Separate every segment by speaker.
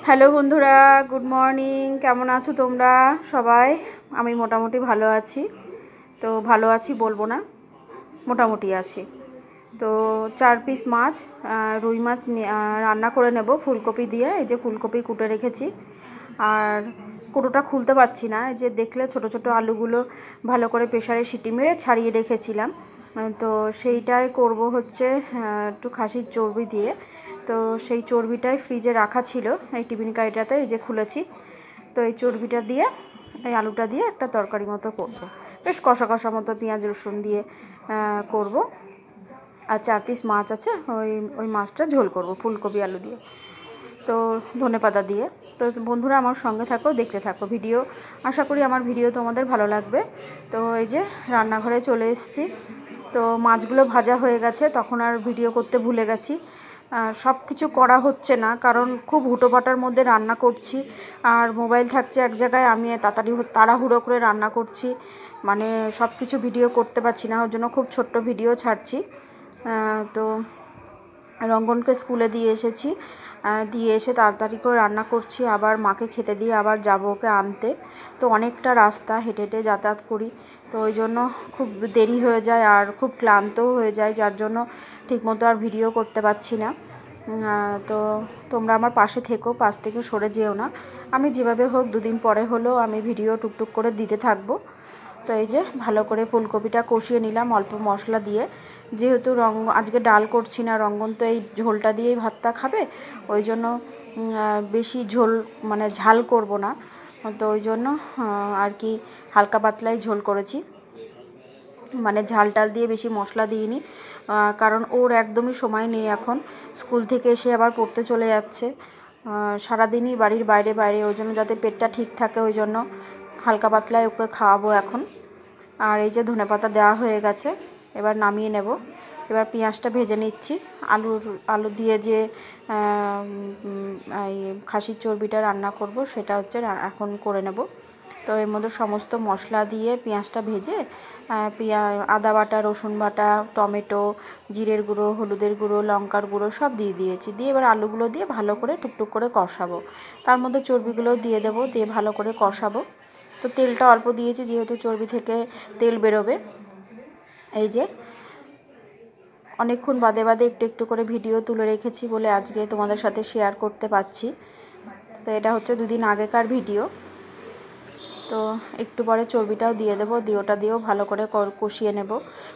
Speaker 1: Hello বন্ধুরা, good morning. কেমন আছো তোমরা সবাই? আমি মোটামুটি ভালো আছি। তো ভালো আছি বলবো না, মোটামুটি আছি। তো 4 পিস মাছ, রুই মাছ রান্না করে নেব ফুলকপি দিয়ে। এই যে ফুলকপি কুটে রেখেছি, আর কুটোটা খুলতে পারছি না। এই যে দেখলে ছোট ছোট আলুগুলো ভালো করে প্রেসারে সিটি মেরে ছাড়িয়ে রেখেছিলাম। তো সেইটাই করব হচ্ছে একটু খাসির চর্বি দিয়ে। তো সেই চর্বিটাই ফ্রিজে রাখা ছিল এই টিফিন কারিটাতে, এই যে খুলেছি। তো এই চর্বিটা দিয়ে এই আলুটা দিয়ে একটা তরকারি মতো করব, বেশ কষা কষা মতো পেঁয়াজ রসুন দিয়ে করব। আর 4 পিস মাছ আছে, ওই মাছটা ঝোল করব ফুলকপি আলু দিয়ে, তো ধনেপাতা দিয়ে। তো বন্ধুরা আমার সঙ্গে থাকো, দেখতে থাকো ভিডিও। আশা করি আমার ভিডিও তোমাদের ভালো লাগবে। তো এই যে রান্নাঘরে চলে এসেছি। তো মাছগুলো ভাজা হয়ে গেছে, তখন আর ভিডিও করতে ভুলে গেছি। সব কিছু করা হচ্ছে না, কারণ খুব হুটোপাটার মধ্যে রান্না করছি, আর মোবাইল থাকছে এক জায়গায়, আমি তাড়াহুড়ো করে রান্না করছি, মানে সব কিছু ভিডিও করতে পারছি না। ওর জন্য খুব ছোট্ট ভিডিও ছাড়ছি। তো রঙ্গনকে স্কুলে দিয়ে এসেছি, দিয়ে এসে তাড়াতাড়ি করে রান্না করছি, আবার মাকে খেতে দিয়ে আবার যাবো ওকে আনতে। তো অনেকটা রাস্তা হেঁটে হেঁটে যাতায়াত করি, তো ওই জন্য খুব দেরি হয়ে যায় আর খুব ক্লান্তও হয়ে যায়, যার জন্য ঠিকমতো আর ভিডিও করতে পারছি না। তো তোমরা আমার পাশে থেকো, পাশ থেকে সরে যেও না। আমি যেভাবে হোক 2 দিন পরে হলেও আমি ভিডিও টুকটুক করে দিতে থাকবো। তো এই যে ভালো করে ফুলকপিটা কষিয়ে নিলাম অল্প মশলা দিয়ে, যেহেতু আজকে ডাল করছি না, রঙ্গন তো এই ঝোলটা দিয়েই ভাতটা খাবে, ওই জন্য বেশি ঝোল মানে ঝাল করব না। তো ওই জন্য আর কি হালকা পাতলাই ঝোল করেছি, মানে ঝাল টাল দিয়ে বেশি মশলা দিইনি। কারণ ওর একদমই সময় নেই এখন, স্কুল থেকে এসে আবার পড়তে চলে যাচ্ছে, সারাদিনই বাড়ির বাইরে বাইরে, ওই জন্য যাতে পেটটা ঠিক থাকে ওই জন্য হালকা পাতলায় ওকে খাওয়াবো এখন। আর এই যে ধনেপাতা দেওয়া হয়ে গেছে, এবার নামিয়ে নেব। এবার পেঁয়াজটা ভেজে নিচ্ছি। আলু দিয়ে যে এই খাসির চর্বিটা রান্না করব সেটা হচ্ছে এখন করে নেব। তো এর মধ্যে সমস্ত মশলা দিয়ে পেঁয়াজটা ভেজে আদা বাটা, রসুন বাটা, টমেটো, জিরের গুঁড়ো, হলুদের গুঁড়ো, লঙ্কার গুঁড়ো সব দিয়ে দিয়েছি। দিয়ে এবার আলুগুলো দিয়ে ভালো করে টুকটুক করে কষাবো, তার মধ্যে চর্বিগুলো দিয়ে দেবো, দিয়ে ভালো করে কষাবো। তো তেলটা অল্প দিয়েছি, যেহেতু চর্বি থেকে তেল বেরোবে। এই যে অনেকক্ষণ বাদে বাদে একটু একটু করে ভিডিও তুলে রেখেছি বলে আজকে তোমাদের সাথে শেয়ার করতে পারছি। তো এটা হচ্ছে 2 দিন আগেকার ভিডিও। তো একটু পরে চর্বিটাও দিয়ে দেবো, দিয়ে ওটা দিয়েও ভালো করে কষিয়ে নেব।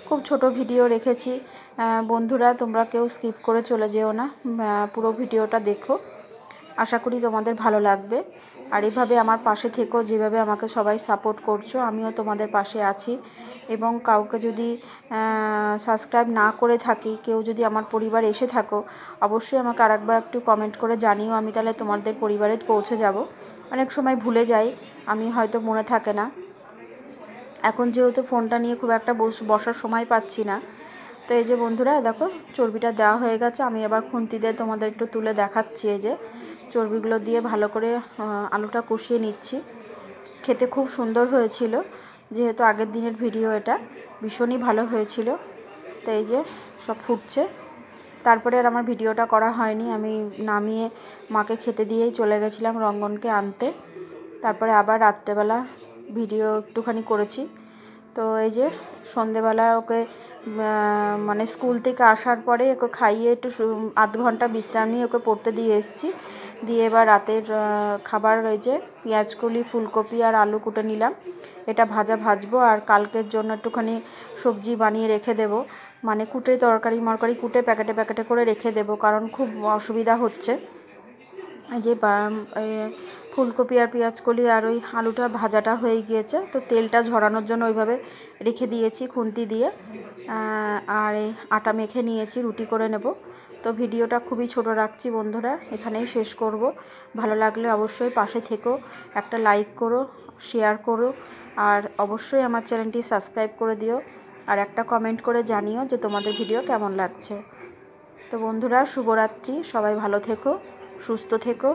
Speaker 1: খুব ছোট ভিডিও রেখেছি বন্ধুরা, তোমরা কেউ স্কিপ করে চলে যেও না, পুরো ভিডিওটা দেখো, আশা করি তোমাদের ভালো লাগবে। আর এইভাবে আমার পাশে থেকো, যেভাবে আমাকে সবাই সাপোর্ট করছো, আমিও তোমাদের পাশে আছি। এবং কাউকে যদি সাবস্ক্রাইব না করে থাকি, কেউ যদি আমার পরিবার এসে থাকো, অবশ্যই আমাকে আরেকবার একটু কমেন্ট করে জানিও, আমি তাহলে তোমাদের পরিবারে পৌঁছে যাব। অনেক সময় ভুলে যাই আমি, হয়তো মনে থাকে না। এখন যেহেতু ফোনটা নিয়ে খুব একটা বসার সময় পাচ্ছি না। তো এই যে বন্ধুরা দেখো চর্বিটা দেওয়া হয়ে গেছে, আমি আবার খুন্তি দিয়ে তোমাদের একটু তুলে দেখাচ্ছি। এই যে চর্বিগুলো দিয়ে ভালো করে আলুটা কষিয়ে নিচ্ছি। খেতে খুব সুন্দর হয়েছিল, যেহেতু আগের দিনের ভিডিও, এটা ভীষণই ভালো হয়েছিল। তো এই যে সব ফুটছে, তারপরে আর আমার ভিডিওটা করা হয়নি, আমি নামিয়ে মাকে খেতে দিয়েই চলে গেছিলাম রঙ্গনকে আনতে। তারপরে আবার রাত্রেবেলা ভিডিও একটুখানি করেছি। তো এই যে সন্ধেবেলা ওকে মানে স্কুল থেকে আসার পরে ওকে খাইয়ে একটু আধ ঘন্টা বিশ্রাম নিয়ে ওকে পড়তে দিয়ে এসেছি। দিয়ে এবার রাতের খাবার, এই যে পেঁয়াজকলি, ফুলকপি আর আলু কুটে নিলাম, এটা ভাজবো। আর কালকের জন্য একটুখানি সবজি বানিয়ে রেখে দেবো, মানে কুটে তরকারি কুটে প্যাকেটে প্যাকেটে করে রেখে দেবো, কারণ খুব অসুবিধা হচ্ছে। এই যে ফুলকপি আর পেঁয়াজকলি আর ওই আলুটা ভাজাটা হয়ে গিয়েছে, তো তেলটা ঝরানোর জন্য ওইভাবে রেখে দিয়েছি খুন্তি দিয়ে। আর এই আটা মেখে নিয়েছি, রুটি করে নেব। তো ভিডিওটা খুবই ছোট রাখছি বন্ধুরা, এখানেই শেষ করব। ভালো লাগলে অবশ্যই পাশে থেকো, একটা লাইক করো, শেয়ার করো, আর অবশ্যই আমার চ্যানেলটি সাবস্ক্রাইব করে দিও, আর একটা কমেন্ট করে জানিও যে তোমাদের ভিডিও কেমন লাগছে। তো বন্ধুরা শুভরাত্রি, সবাই ভালো থেকো, সুস্থ থেকো,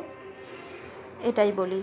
Speaker 1: এটাই বলি।